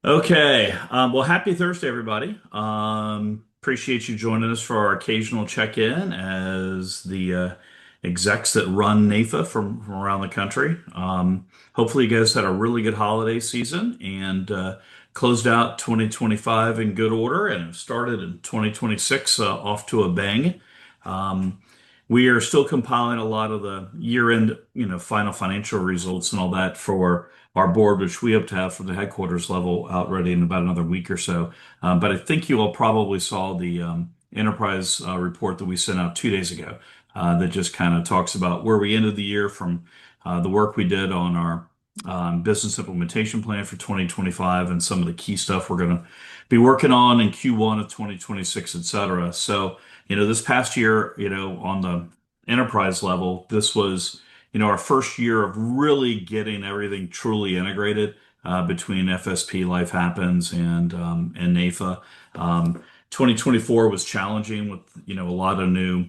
Okay. Well, happy Thursday, everybody. Appreciate you joining us for our occasional check-in as the execs that run NAFA from around the country. Hopefully, you guys had a really good holiday season and closed out 2025 in good order and have started in 2026 off to a bang. Um, we are still compiling a lot of the year-end, final financial results and all that for our board, which we hope to have from the headquarters level out ready in about another week or so. But I think you all probably saw the enterprise report that we sent out 2 days ago that just kind of talks about where we ended the year from the work we did on our business implementation plan for 2025 and some of the key stuff we're going to be working on in Q1 of 2026, et cetera. So, this past year, on the enterprise level, this was our first year of really getting everything truly integrated between FSP Life Happens and NAFA. 2024 was challenging with a lot of new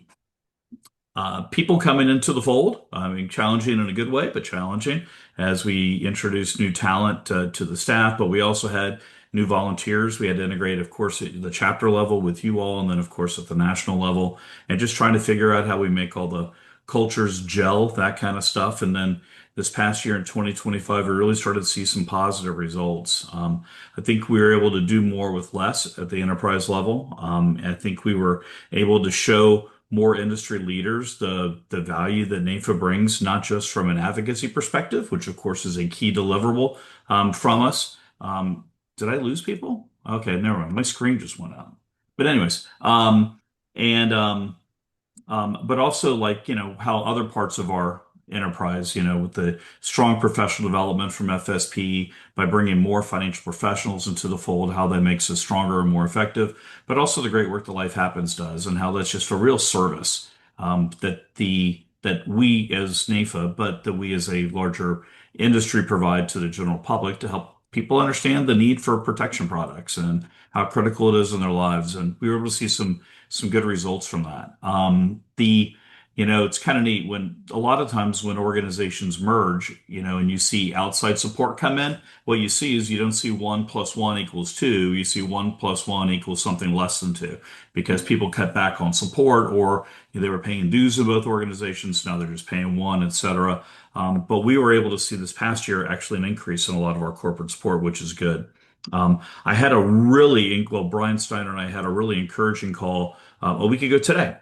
people coming into the fold. I mean, challenging in a good way, but challenging as we introduced new talent to the staff. But we also had new volunteers. We had to integrate, of course, at the chapter level with you all, and then, of course, at the national level, and just trying to figure out how we make all the cultures gel, that kind of stuff. And then this past year in 2025, we really started to see some positive results. I think we were able to do more with less at the enterprise level. I think we were able to show more industry leaders the value that NAFA brings, not just from an advocacy perspective, which of course is a key deliverable from us. Did I lose people? Okay, never mind. My screen just went out. But anyways, and but also like how other parts of our enterprise, with the strong professional development from FSP by bringing more financial professionals into the fold, how that makes us stronger and more effective, but also the great work that Life Happens does and how that's just a real service that we as NAFA, but that we as a larger industry provide to the general public to help people understand the need for protection products and how critical it is in their lives. And we were able to see some good results from that. It's kind of neat when a lot of times when organizations merge, and you see outside support come in, what you see is you don't see 1 + 1 = 2. You see 1 + 1 = something less than two because people cut back on support or they were paying dues in both organizations. Now they're just paying one, et cetera. But we were able to see this past year actually an increase in a lot of our corporate support, which is good. I had a really, well, Brian Steiner and I had a really encouraging call a week ago today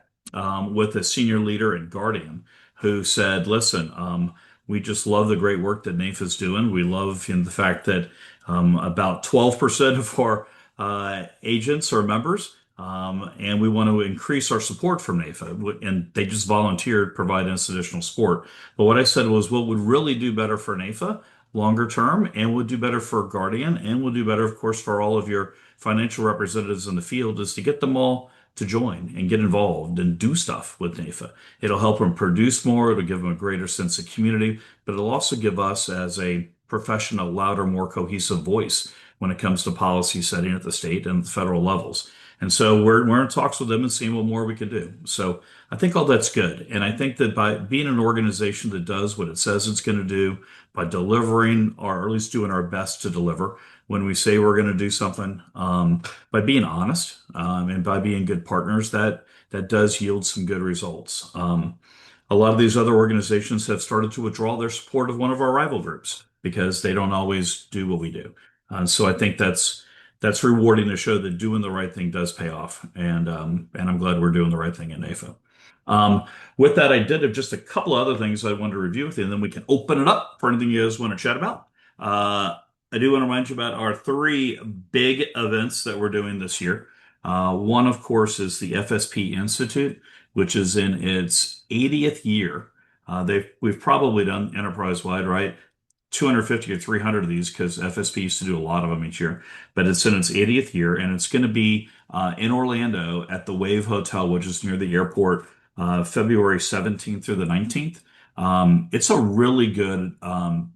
with a senior leader at Guardian who said, listen, we just love the great work that NAFA is doing. We love the fact that about 12% of our agents are members, and we want to increase our support from NAFA. And they just volunteered providing us additional support. But what I said was, what would really do better for NAFA longer term and would do better for Guardian and will do better, of course, for all of your financial representatives in the field is to get them all to join and get involved and do stuff with NAFA. It'll help them produce more. It'll give them a greater sense of community, but it'll also give us as a profession a louder, more cohesive voice when it comes to policy setting at the state and the federal levels. And so we're in talks with them and seeing what more we can do. So I think all that's good. And I think that by being an organization that does what it says it's going to do, by delivering or at least doing our best to deliver when we say we're going to do something, by being honest and by being good partners, that does yield some good results. A lot of these other organizations have started to withdraw their support of one of our rival groups because they don't always do what we do. So I think that's rewarding to show that doing the right thing does pay off, and I'm glad we're doing the right thing in NAFA. With that, I did have just a couple of other things I wanted to review with you, and then we can open it up for anything you guys want to chat about. I do want to remind you about our three big events that we're doing this year. One, of course, is the FSP Institute, which is in its 80th year. We've probably done enterprise-wide, right? 250 or 300 of these because FSP used to do a lot of them each year, but it's in its 80th year and it's going to be in Orlando at the Wave Hotel, which is near the airport, February 17th through the 19th. It's a really good,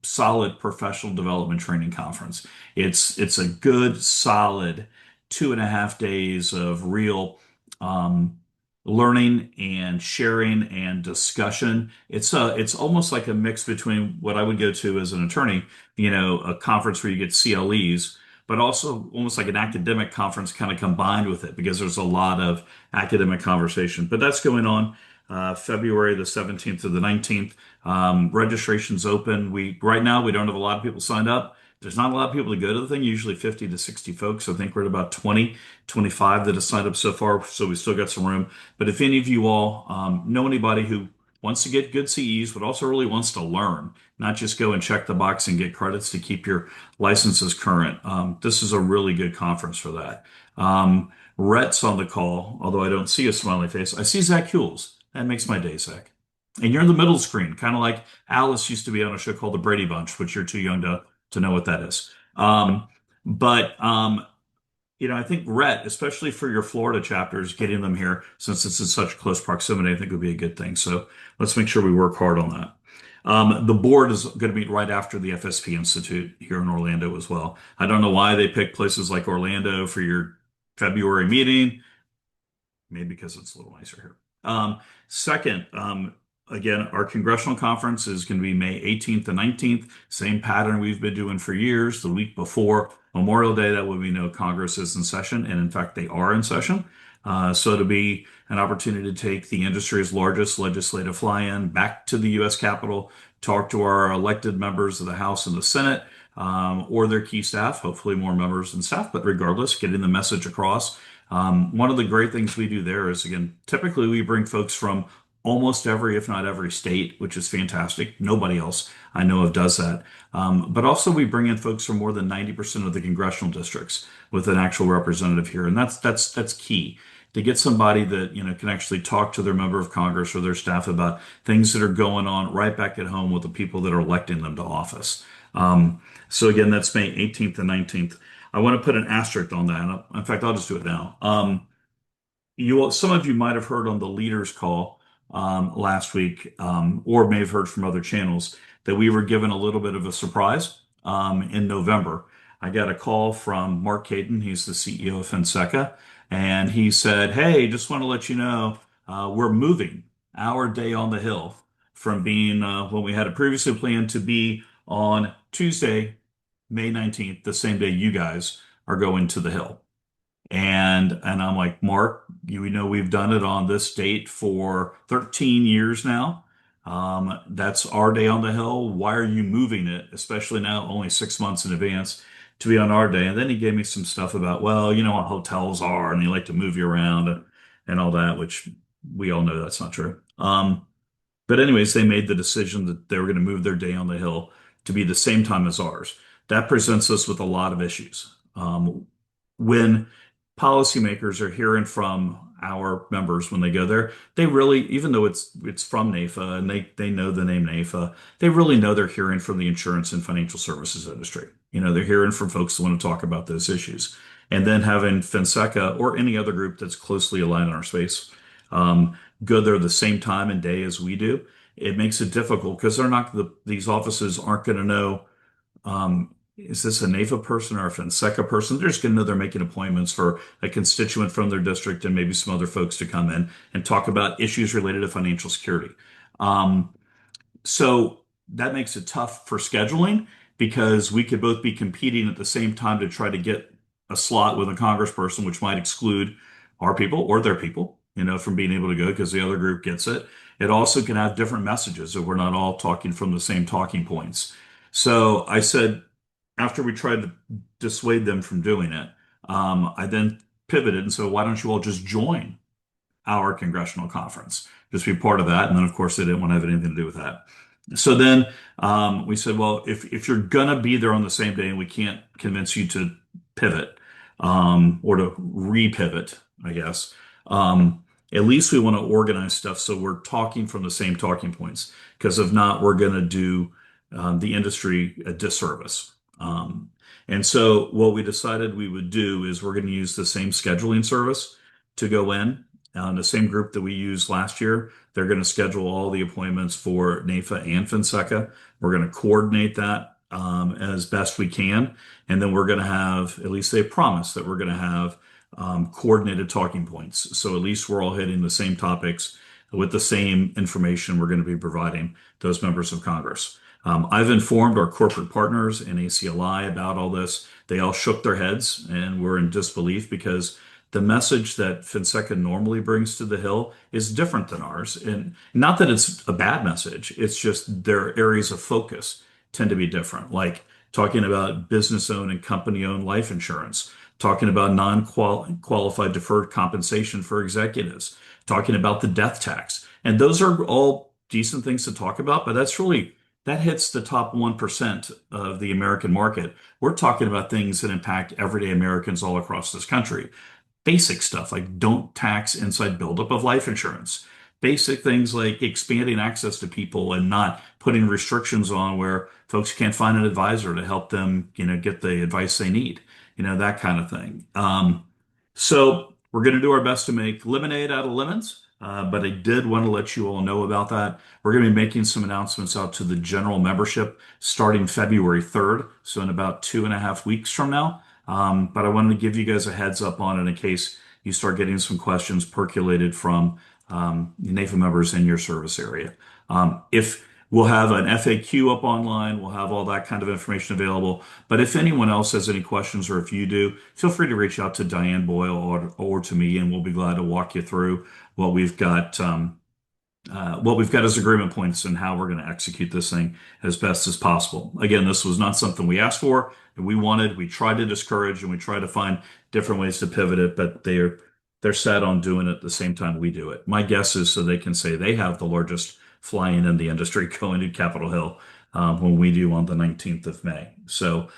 solid professional development training conference. It's a good, solid 2.5 days of real learning and sharing and discussion. It's almost like a mix between what I would go to as an attorney, a conference where you get CLEs, but also almost like an academic conference kind of combined with it because there's a lot of academic conversation. But that's going on February the 17th to the 19th. Registration's open. We right now we don't have a lot of people signed up. There's not a lot of people to go to the thing, usually 50 to 60 folks. I think we're at about 20, 25 that have signed up so far, so we still got some room. But if any of you all know anybody who wants to get good CEs, but also really wants to learn, not just go and check the box and get credits to keep your licenses current, this is a really good conference for that. Rhett's on the call, although I don't see a smiley face. I see Zach Hewells. That makes my day, Zach. And you're in the middle screen, kind of like Alice used to be on a show called The Brady Bunch, which you're too young to know what that is. But I think Rhett, especially for your Florida chapters, getting them here since it's in such close proximity, I think would be a good thing. So let's make sure we work hard on that. The board is going to meet right after the FSP Institute here in Orlando as well. I don't know why they picked places like Orlando for your February meeting. Maybe because it's a little nicer here. Second, again, our congressional conference is going to be May 18th and 19th. Same pattern we've been doing for years. The week before Memorial Day, that way we know Congress is in session. And in fact, they are in session. So it'll be an opportunity to take the industry's largest legislative fly-in back to the U.S. Capitol, talk to our elected members of the House and the Senate, or their key staff, hopefully more members and staff, but regardless, getting the message across. One of the great things we do there is, again, typically we bring folks from almost every, if not every state, which is fantastic. Nobody else I know of does that. But also we bring in folks from more than 90% of the congressional districts with an actual representative here. And that's key to get somebody that, can actually talk to their member of Congress or their staff about things that are going on right back at home with the people that are electing them to office. So again, that's May 18th and 19th. I want to put an asterisk on that. In fact, I'll just do it now. Some of you might have heard on the leaders call last week, or may have heard from other channels that we were given a little bit of a surprise in November. I got a call from Mark Caden. He's the CEO of Finseca, and he said, "Hey, just want to let you know we're moving our day on the Hill from being when we had it previously planned to be on Tuesday, May 19th, the same day you guys are going to the Hill." And I'm like, "Mark, you know we've done it on this date for 13 years now. That's our day on the Hill. Why are you moving it, especially now only 6 months in advance, to be on our day?" And then he gave me some stuff about, well, you know what hotels are, and they like to move you around and all that, which we all know that's not true. But anyways, they made the decision that they were going to move their day on the Hill to be the same time as ours. That presents us with a lot of issues. When policymakers are hearing from our members when they go there, they really, even though it's from NAIFA and they know the name NAIFA, they really know they're hearing from the insurance and financial services industry. They're hearing from folks that want to talk about those issues. And then having Finseca or any other group that's closely aligned in our space go there the same time and day as we do, it makes it difficult because these offices aren't going to know, is this a NAIFA person or a Finseca person? They're just going to know they're making appointments for a constituent from their district and maybe some other folks to come in and talk about issues related to financial security. So that makes it tough for scheduling because we could both be competing at the same time to try to get a slot with a congressperson, which might exclude our people or their people, from being able to go because the other group gets it. It also can have different messages if we're not all talking from the same talking points. So I said, after we tried to dissuade them from doing it, I then pivoted and said, why don't you all just join our congressional conference? Just be part of that. And then, of course, they didn't want to have anything to do with that. So then we said, well, if you're going to be there on the same day and we can't convince you to pivot or to repivot, I guess, at least we want to organize stuff so we're talking from the same talking points. Because if not, we're going to do the industry a disservice. And so what we decided we would do is we're going to use the same scheduling service to go in. The same group that we used last year, they're going to schedule all the appointments for NAIFA and Finseca. We're going to coordinate that as best we can. And then we're going to have, at least they promise that we're going to have coordinated talking points. So at least we're all hitting the same topics with the same information we're going to be providing those members of Congress. I've informed our corporate partners in ACLI about all this. They all shook their heads and were in disbelief because the message that Fonseca normally brings to the Hill is different than ours. And not that it's a bad message, it's just their areas of focus tend to be different. Like talking about business owned and company owned life insurance, talking about non-qualified deferred compensation for executives, talking about the death tax. And those are all decent things to talk about, but that hits the top 1% of the American market. We're talking about things that impact everyday Americans all across this country. Basic stuff like don't tax inside buildup of life insurance. Basic things like expanding access to people and not putting restrictions on where folks can't find an advisor to help them, get the advice they need, that kind of thing. So we're going to do our best to make lemonade out of lemons. But I did want to let you all know about that. We're going to be making some announcements out to the general membership starting February 3rd, so in about 2.5 weeks from now. But I wanted to give you guys a heads up on it in case you start getting some questions percolated from NAFA members in your service area. If we'll have an FAQ up online, we'll have all that kind of information available. But if anyone else has any questions or if you do, feel free to reach out to Diane Boyle or to me, and we'll be glad to walk you through what we've got. What we've got as agreement points and how we're going to execute this thing as best as possible. Again, this was not something we asked for and we wanted. We tried to discourage and we tried to find different ways to pivot it, but they're set on doing it at the same time we do it. My guess is so they can say they have the largest fly-in in the industry going to Capitol Hill when we do on the 19th of May. So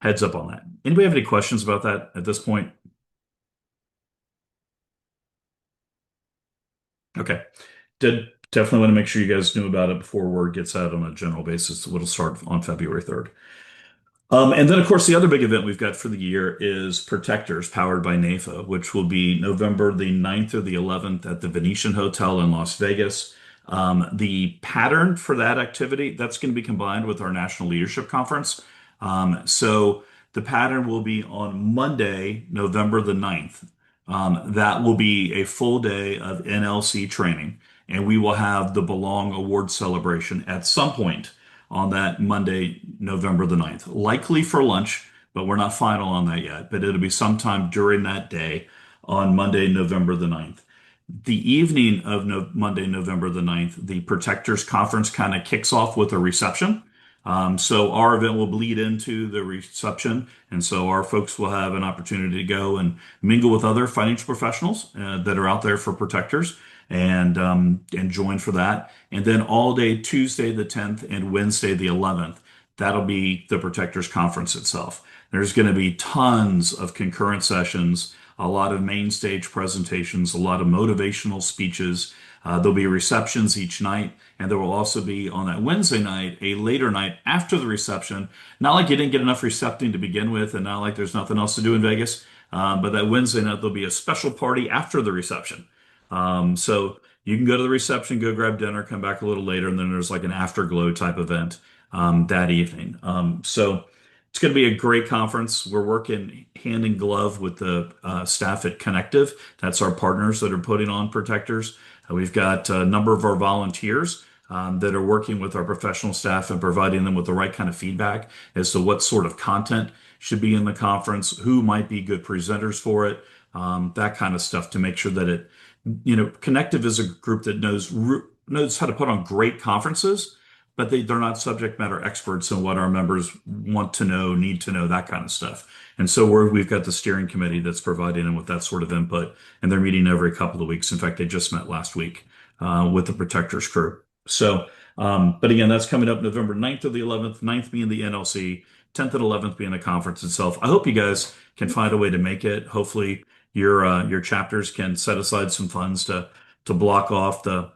heads up on that. Anybody have any questions about that at this point? Okay. Did definitely want to make sure you guys knew about it before word gets out on a general basis. It'll start on February 3rd. And then, of course, the other big event we've got for the year is Protectors powered by NAFA, which will be November the 9th or the 11th at the Venetian Hotel in Las Vegas. The pattern for that activity, that's going to be combined with our National Leadership Conference. So the pattern will be on Monday, November the 9th. That will be a full day of NLC training, and we will have the Belong Award celebration at some point on that Monday, November the 9th. Likely for lunch, but we're not final on that yet. But it'll be sometime during that day on Monday, November the 9th. The evening of Monday, November the 9th, the Protectors Conference kind of kicks off with a reception. So our event will bleed into the reception, and so our folks will have an opportunity to go and mingle with other financial professionals that are out there for Protectors and join for that. And then all day Tuesday the 10th and Wednesday the 11th, that'll be the Protectors Conference itself. There's going to be tons of concurrent sessions, a lot of main stage presentations, a lot of motivational speeches. There'll be receptions each night, and there will also be on that Wednesday night, a later night after the reception. Not like you didn't get enough recepting to begin with, and not like there's nothing else to do in Vegas, but that Wednesday night, there'll be a special party after the reception. So you can go to the reception, go grab dinner, come back a little later, and then there's like an afterglow type event that evening. So it's going to be a great conference. We're working hand in glove with the staff at Connective. That's our partners that are putting on Protectors. We've got a number of our volunteers that are working with our professional staff and providing them with the right kind of feedback as to what sort of content should be in the conference, who might be good presenters for it, that kind of stuff to make sure that Connective is a group that knows how to put on great conferences, but they're not subject matter experts in what our members want to know, need to know, that kind of stuff. And so we've got the steering committee that's providing them with that sort of input, and they're meeting every couple of weeks. In fact, they just met last week with the Protectors crew. So, but again, that's coming up November 9th or the 11th, 9th being the NLC, 10th and 11th being the conference itself. I hope you guys can find a way to make it. Hopefully your chapters can set aside some funds to block off the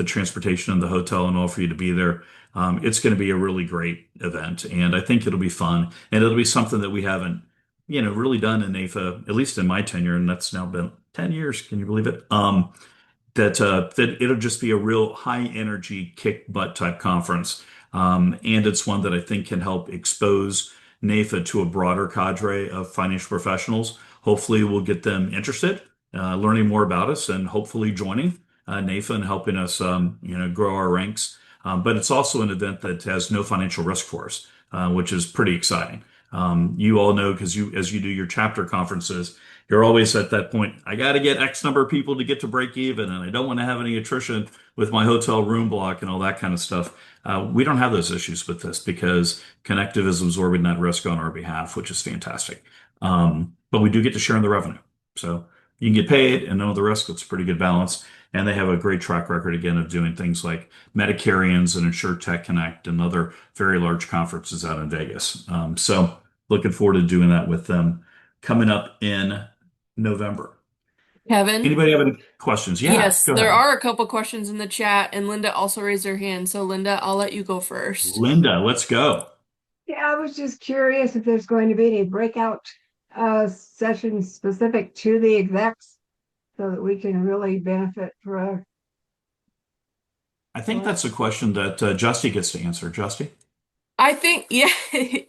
transportation and the hotel and all for you to be there. It's going to be a really great event, and I think it'll be fun, and it'll be something that we haven't, really done in NAFA, at least in my tenure, and that's now been 10 years. Can you believe it? That it'll just be a real high energy kick butt type conference. And it's one that I think can help expose NAFA to a broader cadre of financial professionals. Hopefully we'll get them interested, learning more about us and hopefully joining. NAFA and helping us, grow our ranks. But it's also an event that has no financial risk for us, which is pretty exciting. You all know because as you do your chapter conferences, you're always at that point. I got to get X number of people to get to break even, and I don't want to have any attrition with my hotel room block and all that kind of stuff. We don't have those issues with this because Connective is absorbing that risk on our behalf, which is fantastic. But we do get to share in the revenue. So you can get paid and know the risk. It's a pretty good balance. And they have a great track record again of doing things like Medicarians and InsureTech Connect and other very large conferences out in Vegas. So looking forward to doing that with them coming up in November. Kevin? Anybody have any questions? Yeah, Yes, go there ahead. are a couple questions in the chat, and Linda also raised her hand. So, Linda, I'll let you go first. Linda, let's go. Yeah, I was just curious if there's going to be any breakout sessions specific to the execs so that we can really benefit for I think well, that's a question that Justy gets to answer. Justy? I think, yeah,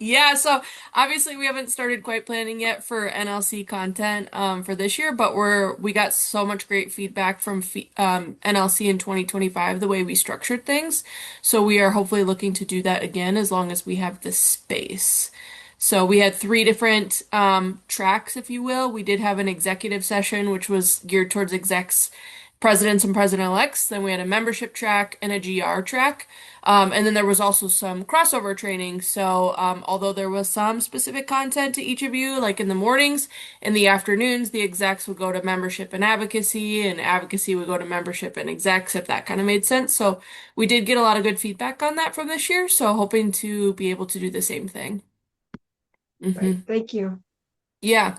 yeah. So obviously we haven't started quite planning yet for NLC content for this year, but we got so much great feedback from NLC in 2025 the way we structured things. So we are hopefully looking to do that again as long as we have the space. So we had three different tracks, if you will. We did have an executive session, which was geared towards execs, presidents and president-elects. Then we had a membership track and a GR track. And then there was also some crossover training. So, although there was some specific content to each of you, like in the mornings, in the afternoons, the execs would go to membership and advocacy would go to membership and execs, if that kind of made sense. So, we did get a lot of good feedback on that from this year. So, hoping to be able to do the same thing. right. Hmm. Thank you. Yeah.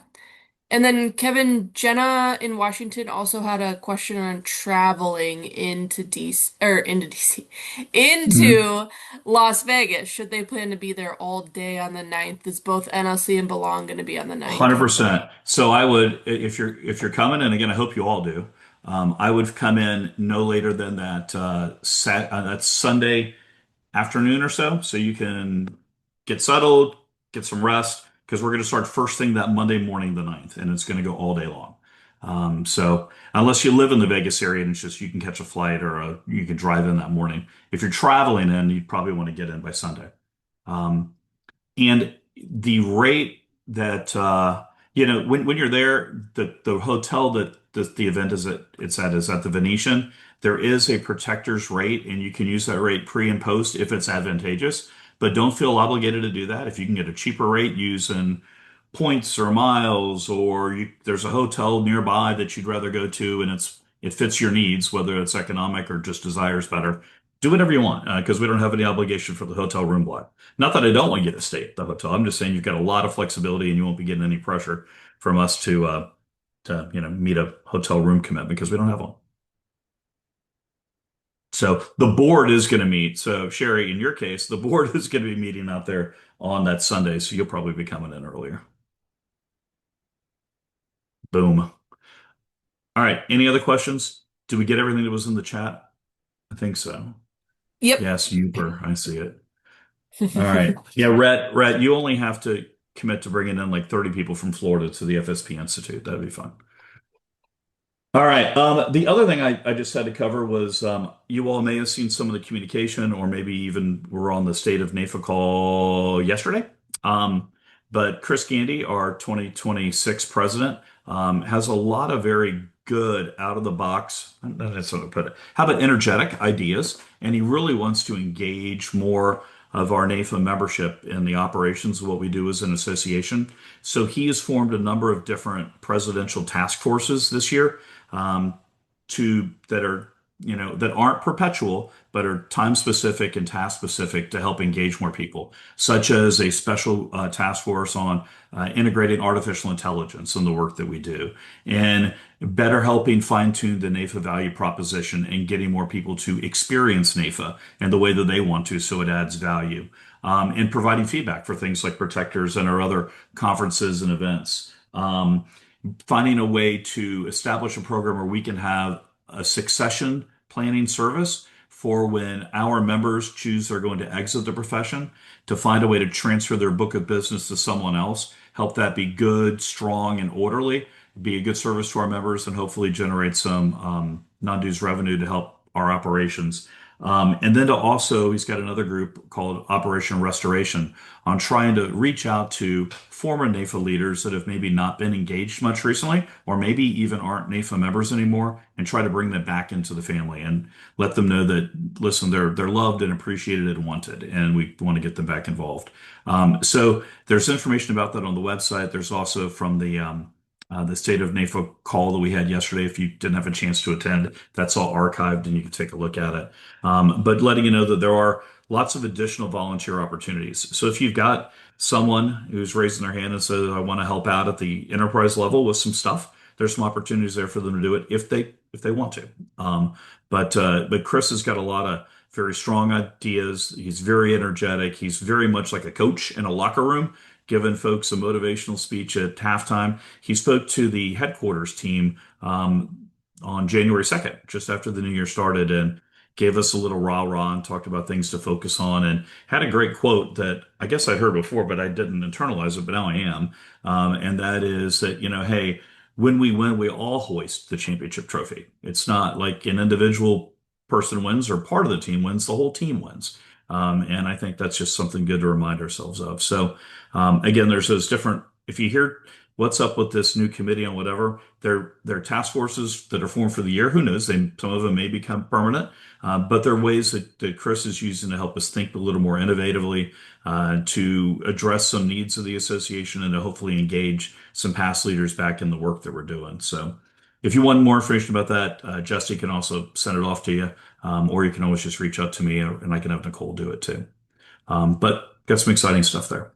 And then Kevin, Jenna in Washington also had a question around traveling into DC, Mhm. into Las Vegas. Should they plan to be there all day on the 9th? Is both NLC and Belong going to be on the 9th? 100%. So I would, if you're coming, and again, I hope you all do. I would come in no later than that Sunday afternoon or so, so you can get settled, get some rest, because we're going to start first thing that Monday morning, the 9th, and it's going to go all day long. So unless you live in the Vegas area and it's just you can catch a flight or you can drive in that morning. If you're traveling in, you'd probably want to get in by Sunday. Um, and the rate that when you're there, the hotel that the event is at the Venetian. There is a protector's rate, and you can use that rate pre and post if it's advantageous. But don't feel obligated to do that. If you can get a cheaper rate using points or miles, or there's a hotel nearby that you'd rather go to, and it fits your needs, whether it's economic or just desires better. Do whatever you want because we don't have any obligation for the hotel room block. Not that I don't want you to stay at the hotel. I'm just saying you've got a lot of flexibility and you won't be getting any pressure from us to meet a hotel room commitment because we don't have one. So the board is going to meet. So Sherry, in your case, the board is going to be meeting out there on that Sunday. So you'll probably be coming in earlier. Boom. All right. Any other questions? Did we get everything that was in the chat? I think so. Yep. Yes, you were. I see it. All right. Yeah, Rhett, you only have to commit to bringing in like 30 people from Florida to the FSP Institute. That'd be fun. All right. The other thing I just had to cover was you all may have seen some of the communication, or maybe even were on the State of NAFA call yesterday. Um, but Chris Gandy, our 2026 president, has a lot of very good out of the box, that's how to put it. How about energetic ideas? And he really wants to engage more of our NAFA membership in the operations of what we do as an association. So he has formed a number of different presidential task forces this year um, to that are that aren't perpetual but are time specific and task specific to help engage more people, such as a special task force on integrating artificial intelligence in the work that we do, and better helping fine tune the NAFA value proposition and getting more people to experience NAFA and the way that they want to, so it adds value. And providing feedback for things like protectors and our other conferences and events. Finding a way to establish a program where we can have a succession planning service for when our members choose they're going to exit the profession, to find a way to transfer their book of business to someone else, help that be good, strong, and orderly, be a good service to our members, and hopefully generate some non-dues revenue to help our operations. And then to also, he's got another group called Operation Restoration on trying to reach out to former NAFA leaders that have maybe not been engaged much recently, or maybe even aren't NAFA members anymore, and try to bring them back into the family and let them know that, listen, they're loved and appreciated and wanted, and we want to get them back involved. So there's information about that on the website. There's also from the State of NAFA call that we had yesterday. If you didn't have a chance to attend, that's all archived and you can take a look at it. But letting you know that there are lots of additional volunteer opportunities. So if you've got someone who's raising their hand and says, I want to help out at the enterprise level with some stuff, there's some opportunities there for them to do it if they want to. But Chris has got a lot of very strong ideas. He's very energetic. He's very much like a coach in a locker room, giving folks a motivational speech at halftime. He spoke to the headquarters team on January 2nd, just after the new year started, and gave us a little rah-rah and talked about things to focus on, and had a great quote that I guess I'd heard before, but I didn't internalize it, but now I am. And that is that, hey, when we win, we all hoist the championship trophy. It's not like an individual person wins or part of the team wins, the whole team wins. And I think that's just something good to remind ourselves of. So, again, there's those different, if you hear what's up with this new committee on whatever, they're task forces that are formed for the year. Who knows? Some of them may become permanent, but there are ways that Chris is using to help us think a little more innovatively, to address some needs of the association and to hopefully engage some past leaders back in the work that we're doing. So if you want more information about that, Jesse can also send it off to you, or you can always just reach out to me and I can have Nicole do it too. But got some exciting stuff there.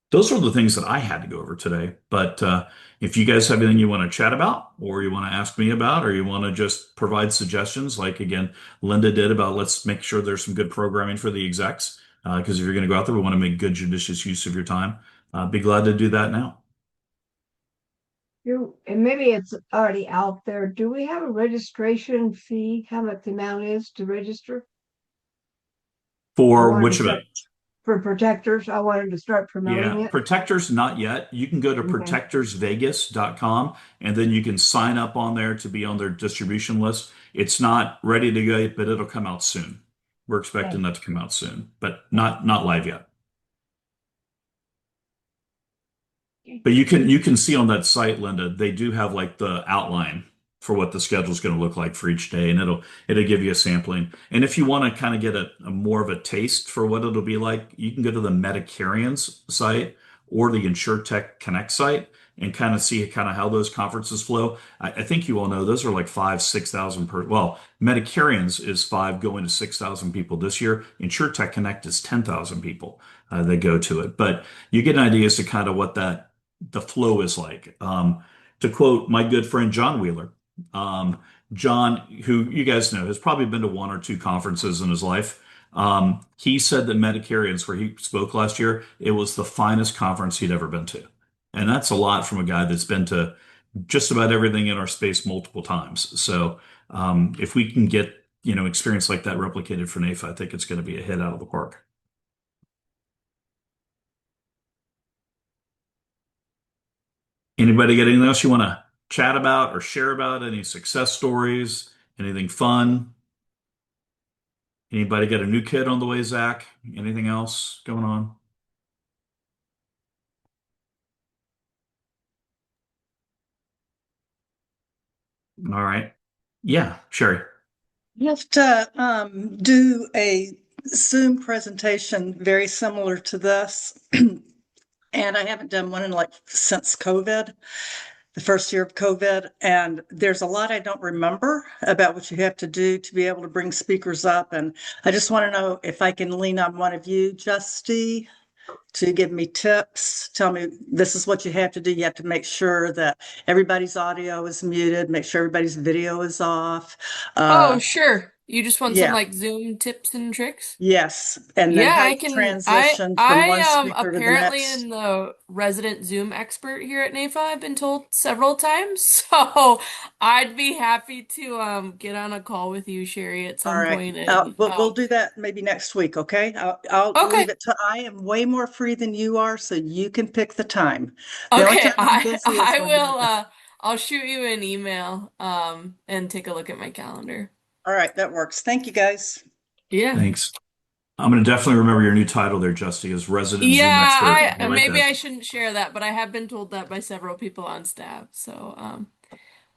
Those are the things that I had to go over today. But if you guys have anything you want to chat about, or you want to ask me about, or you want to just provide suggestions, like again, Linda did about let's make sure there's some good programming for the execs, because if you're going to go out there, we want to make good, judicious use of your time. Be glad to do that now. And maybe it's already out there. Do we have a registration fee? How much the amount is to register? For which event? For Protectors. I wanted to start promoting it. Protectors, not yet. You can go to protectorsvegas.com and then you can sign up on there to be on their distribution list. It's not ready to go, but it'll come out soon. We're expecting that to come out soon, but not live yet. But you can see on that site, Linda, they do have like the outline for what the schedule is going to look like for each day, and it'll give you a sampling. And if you want to kind of get a more of a taste for what it'll be like, you can go to the Medicarians site or the InsureTech Connect site and kind of see kind of how those conferences flow. I think you all know those are like 5,000-6,000 per. Well, Medicarians is 5 going to 6,000 people this year. InsureTech Connect is 10,000 people that go to it. But you get an idea as to kind of what the flow is like. To quote my good friend John Wheeler, John, who you guys know has probably been to 1 or 2 conferences in his life. He said that Medicarians, where he spoke last year, it was the finest conference he'd ever been to. And that's a lot from a guy that's been to just about everything in our space multiple times. So if we can get, experience like that replicated for NAFA, I think it's going to be a hit out of the park. Anybody got anything else you want to chat about or share about? Any success stories? Anything fun? Anybody got a new kid on the way, Zach? Anything else going on? All right. Yeah, Sherry. You have to do a Zoom presentation very similar to this. And I haven't done one since COVID, the first year of COVID. And there's a lot I don't remember about what you have to do to be able to bring speakers up. And I just want to know if I can lean on one of you, Justy, to give me tips. Tell me, this is what you have to do. You have to make sure that everybody's audio is muted, make sure everybody's video is off. Oh, sure. You just want some Yeah. like Zoom tips and tricks? Yes. And then Yeah, how I to can. transition I from one am speaker to the apparently next. in the resident Zoom expert here at NAFA. I've been told several times, so I'd be happy to get on a call with you, Sherry, at All some right. point. And We'll do that maybe next week, okay? I'll okay, leave it to, I am way more free than you are, so you can pick the time. The only okay, time I'm busy is I when will. I'll shoot you an email and take a look at my calendar. All right, that works. Thank you, guys. Yeah. Thanks. I'm going to definitely remember your new title there, Justy, as resident Zoom Yeah, expert. I like maybe that. I shouldn't share that, but I have been told that by several people on staff. So,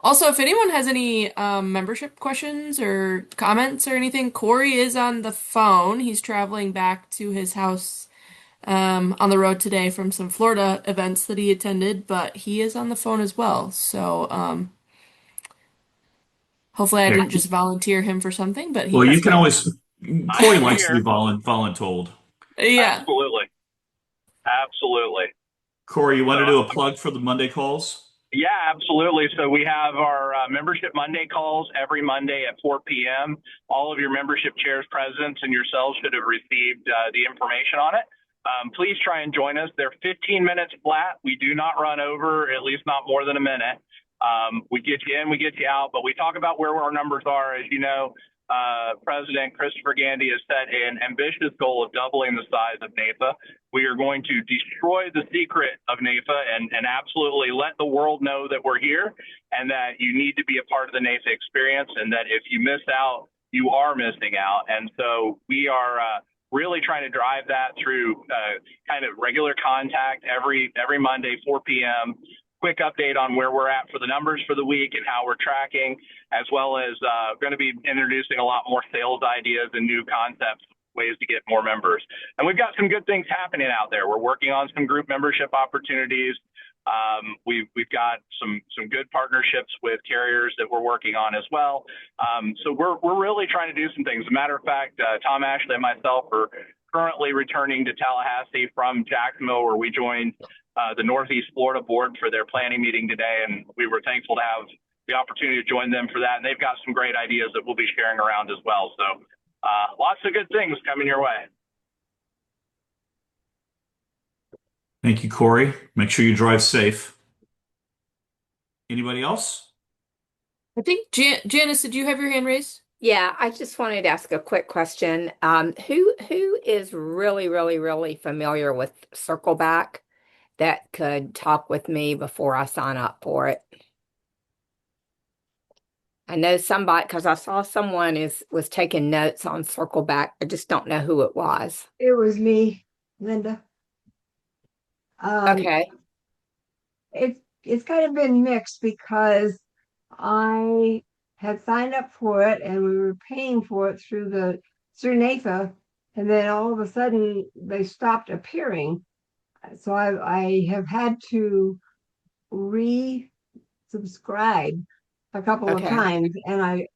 also, if anyone has any membership questions or comments or anything, Corey is on the phone. He's traveling back to his house on the road today from some Florida events that he attended, but he is on the phone as well. So, hopefully I Yeah. didn't just volunteer him for something, but Well, he you is can here. always, Corey I'm likes to be here. voluntold. Yeah. Absolutely. Absolutely. Corey, you want So, to do a plug for the Monday calls? yeah, absolutely. So we have our membership Monday calls every Monday at 4 p.m. All of your membership chairs, presidents, and yourselves should have received the information on it. Please try and join us. They're 15 minutes flat. We do not run over, at least not more than a minute. We get you in, we get you out, but we talk about where our numbers are. As you know, President Christopher Gandy has set an ambitious goal of doubling the size of NAFA. We are going to destroy the secret of NAFA and absolutely let the world know that we're here and that you need to be a part of the NAFA experience, and that if you miss out, you are missing out. And so we are really trying to drive that through kind of regular contact every Monday, 4 p.m. Quick update on where we're at for the numbers for the week and how we're tracking, as well as going to be introducing a lot more sales ideas and new concepts, ways to get more members. And we've got some good things happening out there. We're working on some group membership opportunities. We've got some good partnerships with carriers that we're working on as well. So we're really trying to do some things. As a matter of fact, Tom Ashley and myself are currently returning to Tallahassee from Jacksonville, where we joined the Northeast Florida board for their planning meeting today, and we were thankful to have the opportunity to join them for that. And they've got some great ideas that we'll be sharing around as well. So lots of good things coming your way. Thank you, Corey. Make sure you drive safe. Anybody else? I think Janice, did you have your hand raised? Yeah, I just wanted to ask a quick question. Who is really familiar with Circleback that could talk with me before I sign up for it? I know somebody, because I saw someone was taking notes on Circleback. I just don't know who it was. It was me, Linda. Okay. It's kind of been mixed because I had signed up for it and we were paying for it through NAFA, and then all of a sudden they stopped appearing. So I have had to resubscribe a couple of Okay. times, and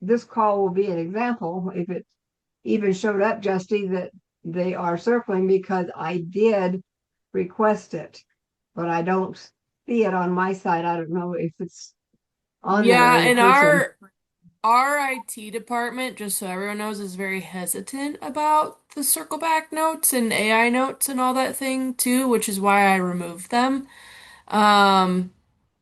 this call will be an example if it even showed up, Justy, that they are circling, because I did request it, but I don't see it on my side. I don't know if it's on there Yeah, in and person. our IT department, just so everyone knows, is very hesitant about the Circleback notes and AI notes and all that thing too, which is why I removed them. Um,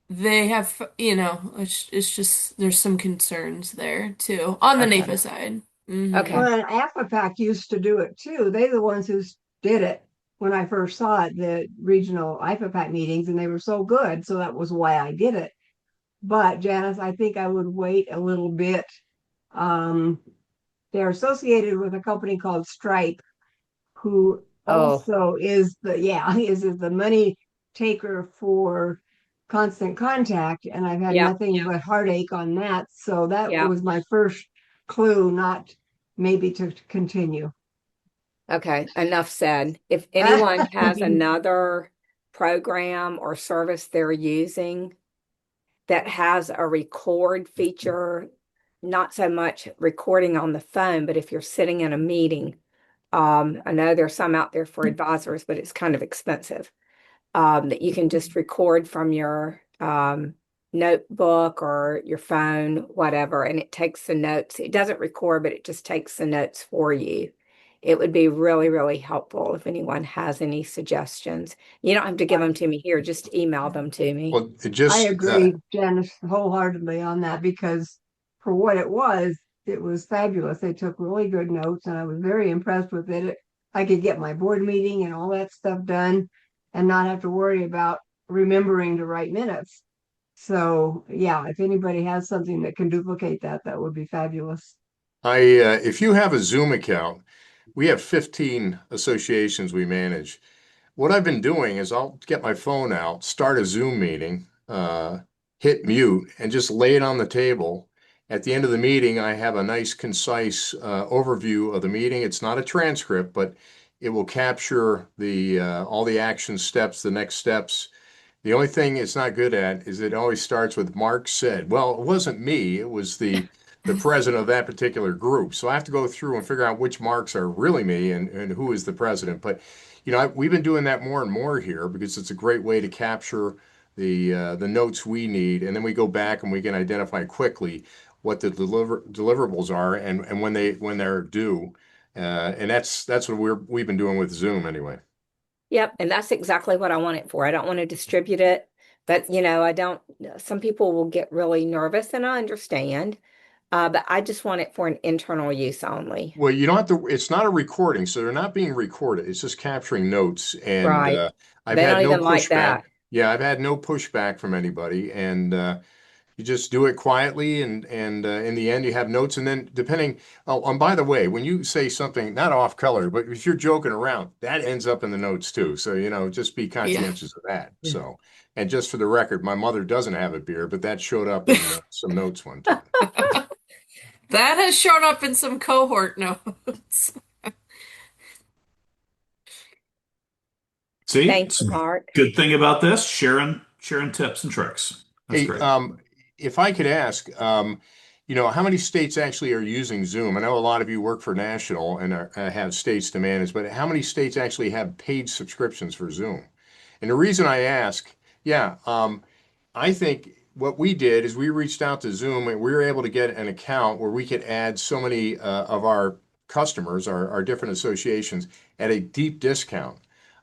they have, it's just there's some concerns there too on the Okay. NAFA side. Hmm. Okay. Well, and AFAPAC used to do it too. They're the ones who did it when I first saw it, the regional IFAPAC meetings, and they were so good. So that was why I did it. But Janice, I think I would wait a little bit. Um, they're associated with a company called Stripe, who Oh, also is is the money taker for Constant Contact, and I've had yeah. nothing but heartache on that. So that Yeah. was my first clue, not maybe to continue. Okay. Enough said. If anyone has another program or service they're using that has a record feature, not so much recording on the phone, but if you're sitting in a meeting, I know there's some out there for advisors, but it's kind of expensive. That you can just record from your notebook or your phone, whatever, and it takes the notes. It doesn't record, but it just takes the notes for you. It would be really helpful if anyone has any suggestions. You don't have to give them to me here, just email them to me. Well, it I just agree, Janice, wholeheartedly on that, because for what it was fabulous. They took really good notes, and I was very impressed with it. I could get my board meeting and all that stuff done and not have to worry about remembering to write minutes. So yeah, if anybody has something that can duplicate that, that would be fabulous. If you have a Zoom account, we have 15 associations we manage. What I've been doing is I'll get my phone out, start a Zoom meeting, hit mute, and just lay it on the table. At the end of the meeting, I have a nice, concise overview of the meeting. It's not a transcript, but it will capture the all the action steps, the next steps. The only thing it's not good at is it always starts with Mark said. Well, it wasn't me, it was the president of that particular group. So I have to go through and figure out which marks are really me and who is the president. But we've been doing that more and more here because it's a great way to capture the notes we need, and then we go back and we can identify quickly what the deliverables are and when they're due. And that's what we've been doing with Zoom anyway. Yep, and that's exactly what I want it for. I don't want to distribute it, but I don't, some people will get really nervous, and I understand. But I just want it for an internal use only. Well, you don't have to, it's not a recording, so they're not being recorded. It's just capturing notes. And Right. I've They had don't no even like pushback. that. Yeah, I've had no pushback from anybody. And you just do it quietly. And in the end, you have notes. And then and by the way, when you say something not off color, but if you're joking around, that ends up in the notes too. So, just be Yeah. conscientious of that. Yeah. So, and just for the record, my mother doesn't have a beard, but that showed up in some notes one time. That has shown up in some cohort notes. See, Thanks, it's a Mark. good thing about this, sharing tips and tricks. That's Hey, great. if I could ask, how many states actually are using Zoom? I know a lot of you work for national and have states to manage, but how many states actually have paid subscriptions for Zoom? And the reason I ask, yeah, I think what we did is we reached out to Zoom and we were able to get an account where we could add so many of our customers, our different associations, at a deep discount.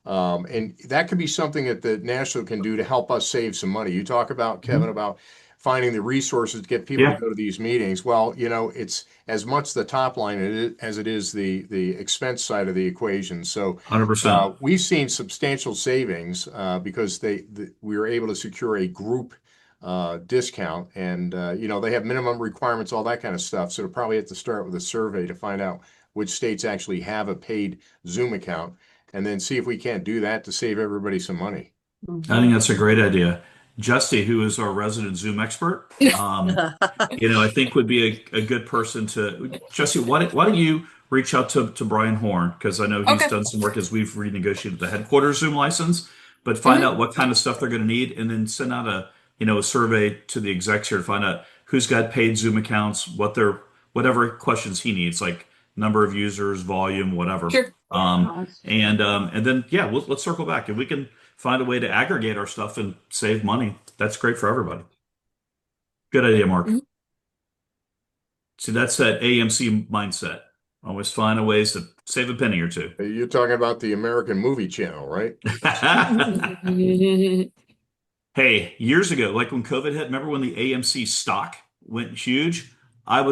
And that could be something that the national can do to help us save some money. You talk about, Kevin, about finding the resources to get people to Yeah, go to these meetings. Well, it's as much the top line as it is the expense side of the equation. So 100%. we've seen substantial savings because we were able to secure a group discount, and they have minimum requirements, all that kind of stuff. So they'll probably have to start with a survey to find out which states actually have a paid Zoom account, and then see if we can't do that to save everybody some money. I think that's a great idea. Justy, who is our resident Zoom expert, I think would be a good person to. Justy, why don't you reach out to Brian Horn? Because I know he's Okay. done some work as we've renegotiated the headquarters Zoom license, but find out what kind of stuff they're going to need, and then send out a survey to the execs here to find out who's got paid Zoom accounts, whatever questions he needs, like number of users, volume, whatever. Sure. And then let's circle back. If we can find a way to aggregate our stuff and save money, that's great for everybody. Good idea, Mark. Mhm. See, that's that AMC mindset. Always find a ways to save a penny or two. You're talking about the American Movie Channel, right? Hey, years ago, like when COVID hit, remember when the AMC stock went huge? I have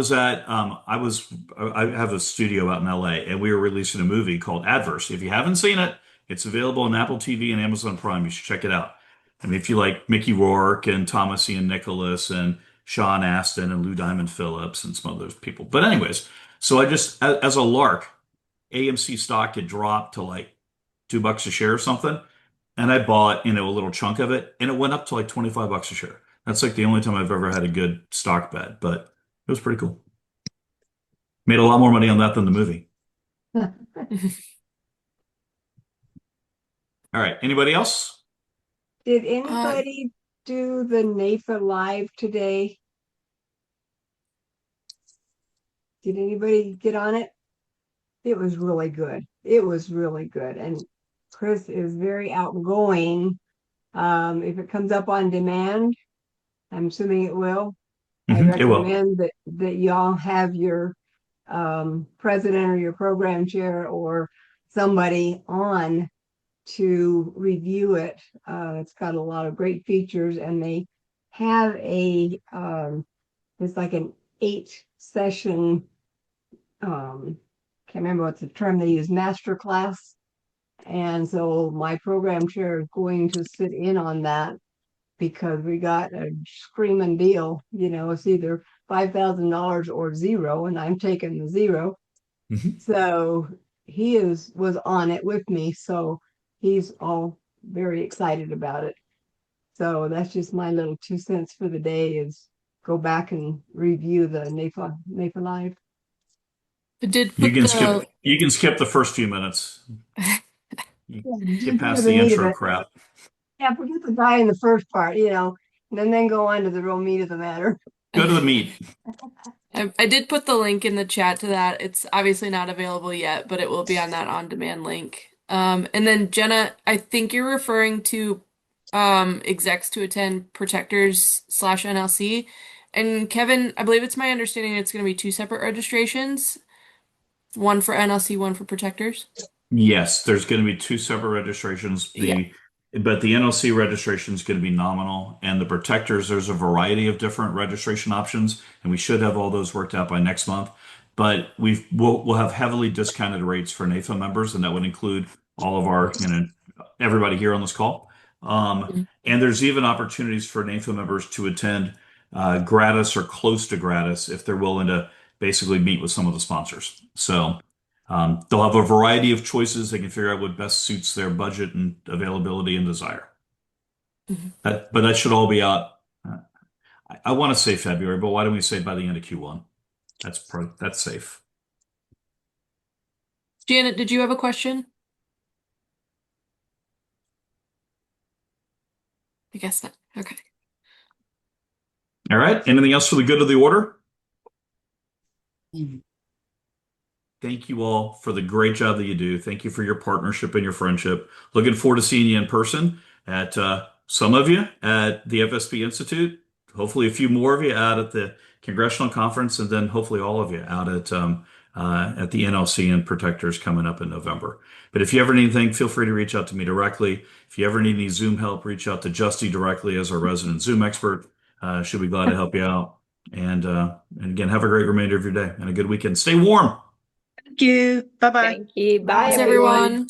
a studio out in LA, and we were releasing a movie called Adverse. If you haven't seen it, it's available on Apple TV and Amazon Prime. You should check it out. I mean, if you like Mickey Rourke and Thomas Ian Nicholas and Sean Astin and Lou Diamond Phillips and some of those people. But anyways, so I just, as a lark, AMC stock had dropped to like $2 a share or something. And I bought, a little chunk of it, and it went up to like $25 a share. That's like the only time I've ever had a good stock bet, but it was pretty cool. Made a lot more money on that than the movie. All right. Anybody else? Did anybody do the NAFA live today? Did anybody get on it? It was really good. It was really good. And Chris is very outgoing. If it comes up on demand, I'm assuming it will. I It will. recommend that y'all have your president or your program chair or somebody on to review it. It's got a lot of great features, and they have it's like an 8-session, can't remember what's the term they use, master class. And so my program chair is going to sit in on that because we got a screaming deal. You know, it's either $5,000 or zero, and I'm taking the zero. Mhm. So he was on it with me, so he's all very excited about it. So that's just my little 2 cents for the day is go back and review the NAPA Live. I did You put can the skip the first few minutes. You Yeah, get past the the meat of intro it. crap. Yeah, forget the guy in the first part, and then go on to the real meat of the matter. Go to the meat. I did put the link in the chat to that. It's obviously not available yet, but it will be on that on-demand link. And then Jenna, I think you're referring to execs to attend protectors/NLC. And Kevin, I believe it's my understanding it's going to be two separate registrations, one for NLC, one for protectors. Yes, there's going to be two separate registrations. Yeah. But the NLC registration is going to be nominal, and the protectors, there's a variety of different registration options, and we should have all those worked out by next month. But we'll have heavily discounted rates for NAFA members, and that would include all of our, everybody here on this call. And there's even opportunities for NAFA members to attend gratis or close to gratis if they're willing to basically meet with some of the sponsors. So they'll have a variety of choices. They can figure out what best suits their budget and availability and desire. Mhm. But that should all be out. I want to say February, but why don't we say by the end of Q1? That's safe. Janet, did you have a question? I guess not. Okay. All right. Anything else for the good of the order? Thank you all for the great job that you do. Thank you for your partnership and your friendship. Looking forward to seeing you in person at some of you at the FSP Institute. Hopefully, a few more of you out at the Congressional Conference, and then hopefully all of you out at the NLC and Protectors coming up in November. But if you ever need anything, feel free to reach out to me directly. If you ever need any Zoom help, reach out to Justy directly as our resident Zoom expert. She'll be glad to help you out. And again, have a great remainder of your day and a good weekend. Stay warm. Thank you. Bye-bye. Thank you. Bye, Thanks, everyone. everyone.